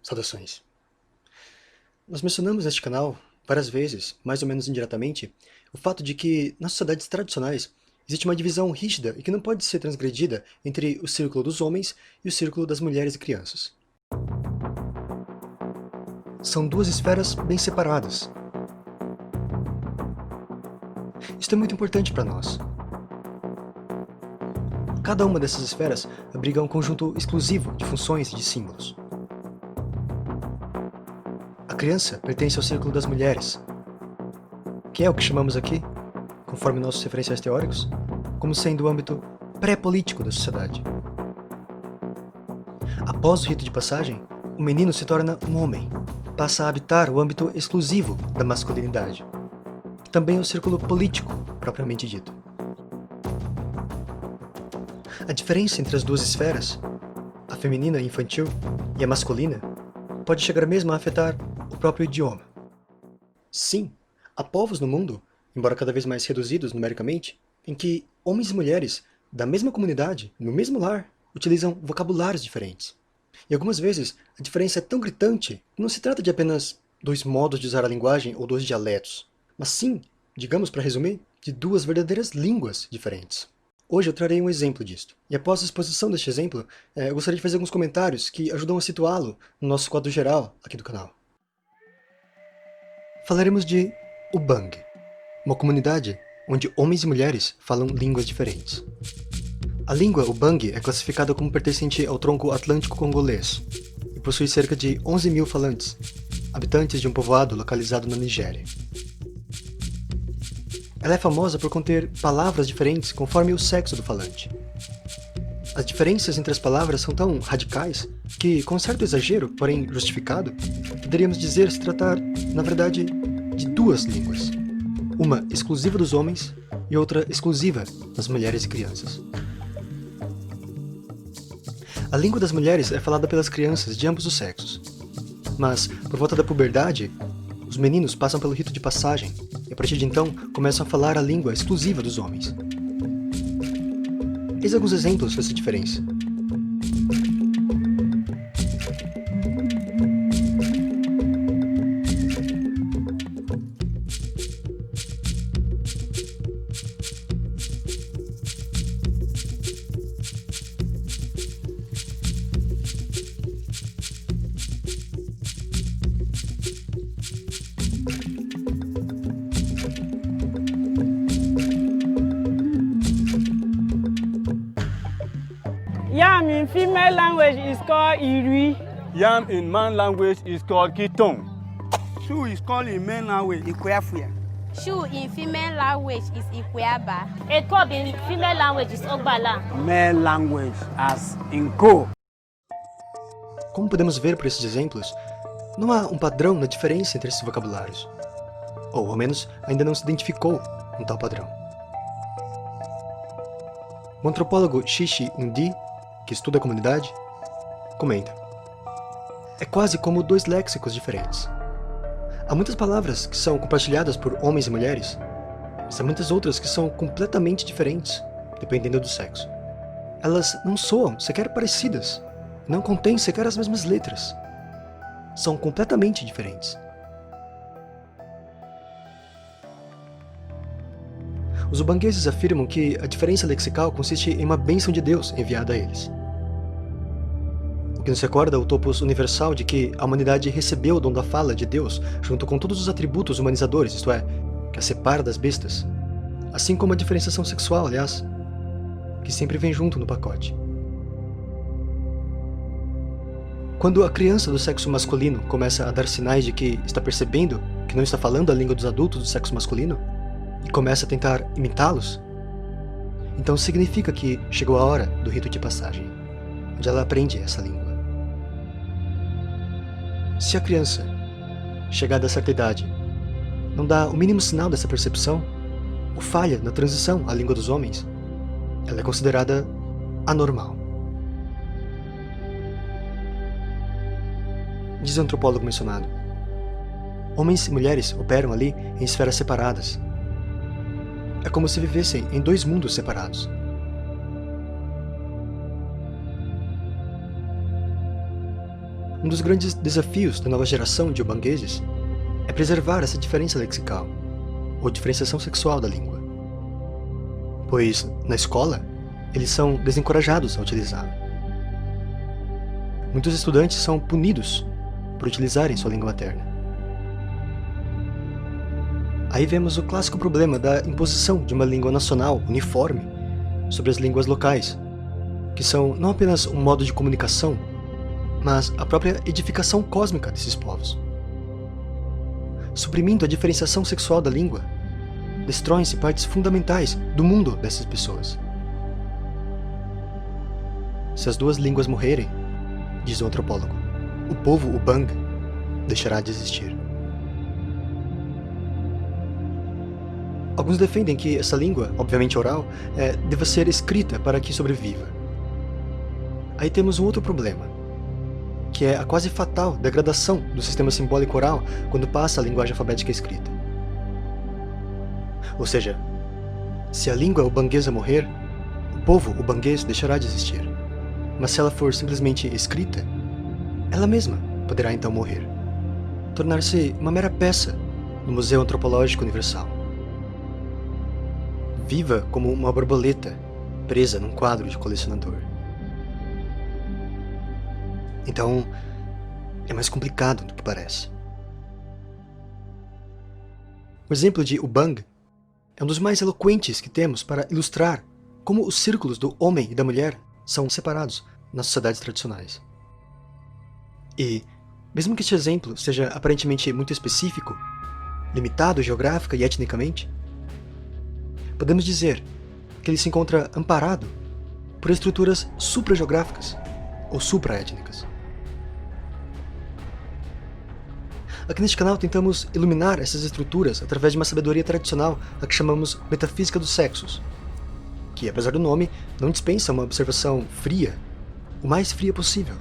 Saudações. Nós mencionamos neste canal, várias vezes, mais ou menos indiretamente, o fato de que, nas sociedades tradicionais, existe uma divisão rígida e que não pode ser transgredida entre o círculo dos homens e o círculo das mulheres e crianças. São duas esferas bem separadas. Isto é muito importante para nós. Cada uma dessas esferas abriga um conjunto exclusivo de funções e de símbolos. A criança pertence ao círculo das mulheres, que é o que chamamos aqui, conforme nossos referenciais teóricos, como sendo o âmbito pré-político da sociedade. Após o rito de passagem, o menino se torna um homem, passa a habitar o âmbito exclusivo da masculinidade, que também é o círculo político, propriamente dito. A diferença entre as duas esferas, a feminina e infantil e a masculina, pode chegar mesmo a afetar o próprio idioma. Sim, há povos no mundo, embora cada vez mais reduzidos numericamente, em que homens e mulheres da mesma comunidade, no mesmo lar, utilizam vocabulários diferentes. E algumas vezes a diferença é tão gritante que não se trata de apenas dois modos de usar a linguagem ou dois dialetos, mas sim, digamos para resumir, de duas verdadeiras línguas diferentes. Hoje eu trarei um exemplo disto, e após a exposição deste exemplo, eu gostaria de fazer alguns comentários que ajudam a situá-lo no nosso quadro geral aqui do canal. Falaremos de Ubang, uma comunidade onde homens e mulheres falam línguas diferentes. A língua Ubang é classificada como pertencente ao tronco atlântico congolês e possui cerca de 11 mil falantes, habitantes de um povoado localizado na Nigéria. Ela é famosa por conter palavras diferentes conforme o sexo do falante. As diferenças entre as palavras são tão radicais que, com certo exagero, porém justificado, poderíamos dizer se tratar, na verdade, de duas línguas. Uma exclusiva dos homens e outra exclusiva das mulheres e crianças. A língua das mulheres é falada pelas crianças de ambos os sexos, mas, por volta da puberdade, os meninos passam pelo rito de passagem e, a partir de então, começam a falar a língua exclusiva dos homens. Eis alguns exemplos dessa diferença. Yam in female language is called Irui. Yam in man language is called Kitong. Shoe is called in man language Ikweafia. Shoe in female language is Ikweaba. A cob in female language is Ogbala. Male language as Inko. Como podemos ver por esses exemplos, não há um padrão na diferença entre esses vocabulários. Ou, ao menos, ainda não se identificou um tal padrão. O antropólogo Shishi Undi, que estuda a comunidade, comenta: é quase como dois léxicos diferentes. Há muitas palavras que são compartilhadas por homens e mulheres, mas há muitas outras que são completamente diferentes, dependendo do sexo. Elas não soam sequer parecidas, não contêm sequer as mesmas letras. São completamente diferentes. Os ubangueses afirmam que a diferença lexical consiste em uma bênção de Deus enviada a eles. O que nos recorda o topos universal de que a humanidade recebeu o dom da fala de Deus junto com todos os atributos humanizadores, isto é, que a separa das bestas, assim como a diferenciação sexual, aliás, que sempre vem junto no pacote. Quando a criança do sexo masculino começa a dar sinais de que está percebendo que não está falando a língua dos adultos do sexo masculino, e começa a tentar imitá-los, então significa que chegou a hora do rito de passagem, onde ela aprende essa língua. Se a criança, chegada a certa idade, não dá o mínimo sinal dessa percepção, ou falha na transição à língua dos homens, ela é considerada anormal. Diz o antropólogo mencionado: homens e mulheres operam ali em esferas separadas. É como se vivessem em dois mundos separados. Um dos grandes desafios da nova geração de ubangueses é preservar essa diferença lexical, ou diferenciação sexual da língua. Pois, na escola, eles são desencorajados a utilizá-la. Muitos estudantes são punidos por utilizarem sua língua materna. Aí vemos o clássico problema da imposição de uma língua nacional uniforme sobre as línguas locais, que são não apenas um modo de comunicação, mas a própria edificação cósmica desses povos. Suprimindo a diferenciação sexual da língua, destroem-se partes fundamentais do mundo dessas pessoas. Se as duas línguas morrerem, diz o antropólogo, o povo Ubang deixará de existir. Alguns defendem que essa língua, obviamente oral, deva ser escrita para que sobreviva. Aí temos um outro problema, que é a quase fatal degradação do sistema simbólico oral quando passa a linguagem alfabética escrita. Ou seja, se a língua ubanguesa morrer, o povo ubanguês deixará de existir. Mas se ela for simplesmente escrita, ela mesma poderá então morrer, tornar-se uma mera peça no Museu Antropológico Universal. Viva como uma borboleta presa num quadro de colecionador. Então, é mais complicado do que parece. O exemplo de Ubang é um dos mais eloquentes que temos para ilustrar como os círculos do homem e da mulher são separados nas sociedades tradicionais. E, mesmo que este exemplo seja aparentemente muito específico, limitado geográfica e etnicamente, podemos dizer que ele se encontra amparado por estruturas suprageográficas ou supraétnicas. Aqui neste canal tentamos iluminar essas estruturas através de uma sabedoria tradicional a que chamamos metafísica dos sexos, que, apesar do nome, não dispensa uma observação fria, o mais fria possível,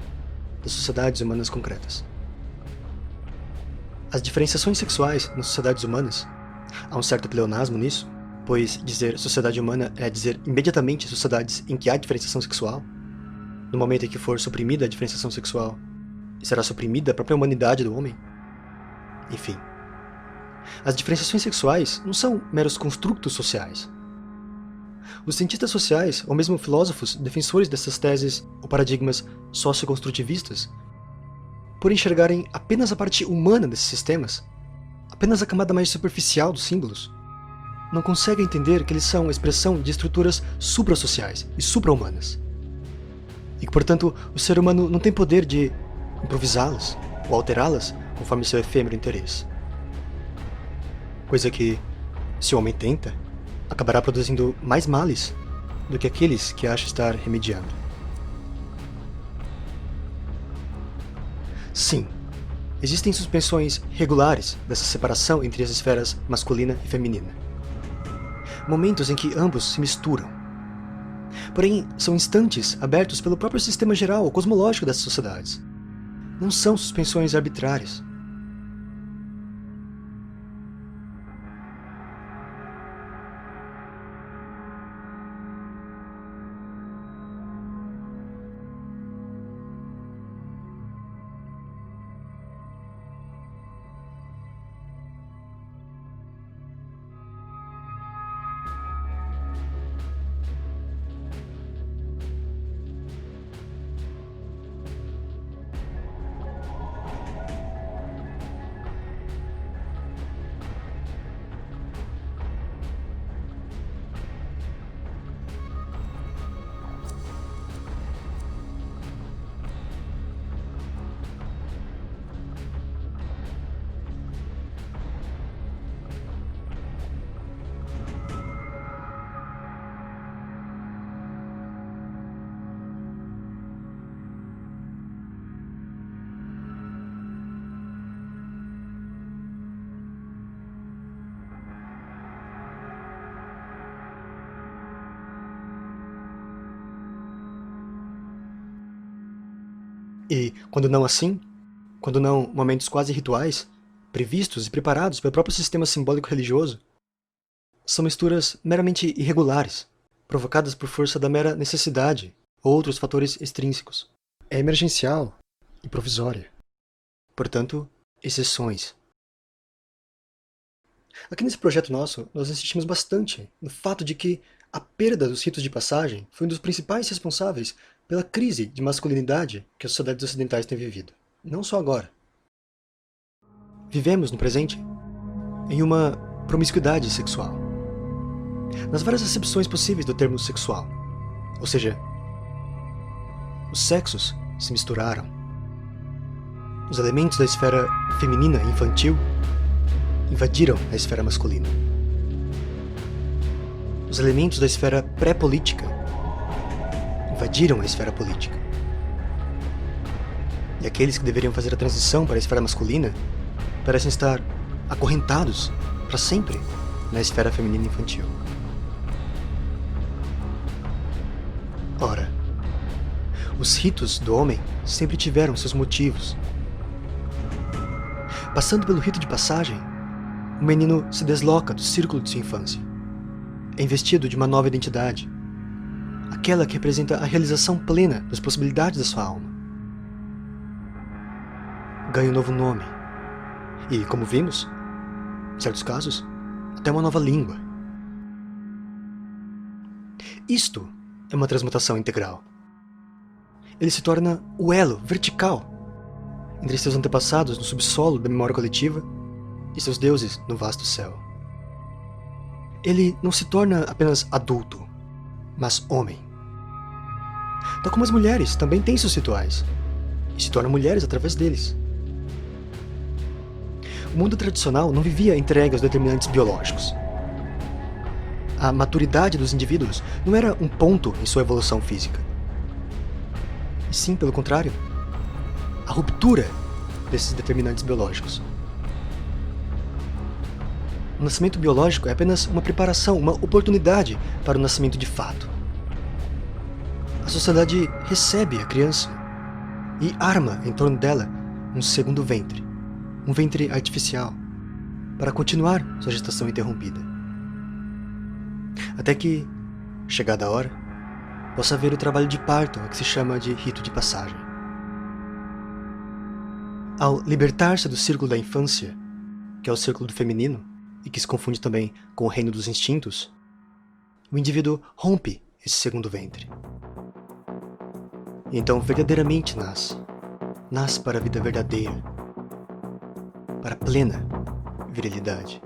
das sociedades humanas concretas. As diferenciações sexuais nas sociedades humanas, há um certo pleonasmo nisso, pois dizer sociedade humana é dizer imediatamente sociedades em que há diferenciação sexual. No momento em que for suprimida a diferenciação sexual, será suprimida a própria humanidade do homem. Enfim, as diferenciações sexuais não são meros construtos sociais. Os cientistas sociais, ou mesmo filósofos defensores dessas teses ou paradigmas socioconstrutivistas, por enxergarem apenas a parte humana desses sistemas, apenas a camada mais superficial dos símbolos, não conseguem entender que eles são a expressão de estruturas suprassociais e supra-humanas. E que, portanto, o ser humano não tem poder de improvisá-las ou alterá-las conforme seu efêmero interesse. Coisa que, se o homem tenta, acabará produzindo mais males do que aqueles que acha estar remediando. Sim, existem suspensões regulares dessa separação entre as esferas masculina e feminina. Momentos em que ambos se misturam. Porém, são instantes abertos pelo próprio sistema geral ou cosmológico dessas sociedades. Não são suspensões arbitrárias. E, quando não assim, quando não momentos quase rituais, previstos e preparados pelo próprio sistema simbólico religioso, são misturas meramente irregulares, provocadas por força da mera necessidade ou outros fatores extrínsecos. É emergencial e provisória. Portanto, exceções. Aqui nesse projeto nosso, nós insistimos bastante no fato de que a perda dos ritos de passagem foi um dos principais responsáveis pela crise de masculinidade que as sociedades ocidentais têm vivido. Não só agora. Vivemos, no presente, em uma promiscuidade sexual. Nas várias acepções possíveis do termo sexual. Ou seja, os sexos se misturaram. Os elementos da esfera feminina e infantil invadiram a esfera masculina. Os elementos da esfera pré-política invadiram a esfera política. E aqueles que deveriam fazer a transição para a esfera masculina parecem estar acorrentados para sempre na esfera feminina e infantil. Ora, os ritos do homem sempre tiveram seus motivos. Passando pelo rito de passagem, o menino se desloca do círculo de sua infância. É investido de uma nova identidade, aquela que representa a realização plena das possibilidades da sua alma. Ganha um novo nome e, como vimos, em certos casos, até uma nova língua. Isto é uma transmutação integral. Ele se torna o elo vertical entre seus antepassados no subsolo da memória coletiva e seus deuses no vasto céu. Ele não se torna apenas adulto, mas homem. Tal como as mulheres também têm seus rituais, e se tornam mulheres através deles. O mundo tradicional não vivia entregue aos determinantes biológicos. A maturidade dos indivíduos não era um ponto em sua evolução física. E sim, pelo contrário, a ruptura desses determinantes biológicos. O nascimento biológico é apenas uma preparação, uma oportunidade para o nascimento de fato. A sociedade recebe a criança e arma em torno dela um segundo ventre, um ventre artificial, para continuar sua gestação interrompida. Até que, chegada a hora, possa haver o trabalho de parto, o que se chama de rito de passagem. Ao libertar-se do círculo da infância, que é o círculo do feminino, e que se confunde também com o reino dos instintos, o indivíduo rompe esse segundo ventre. E então verdadeiramente nasce para a vida verdadeira, para a plena virilidade.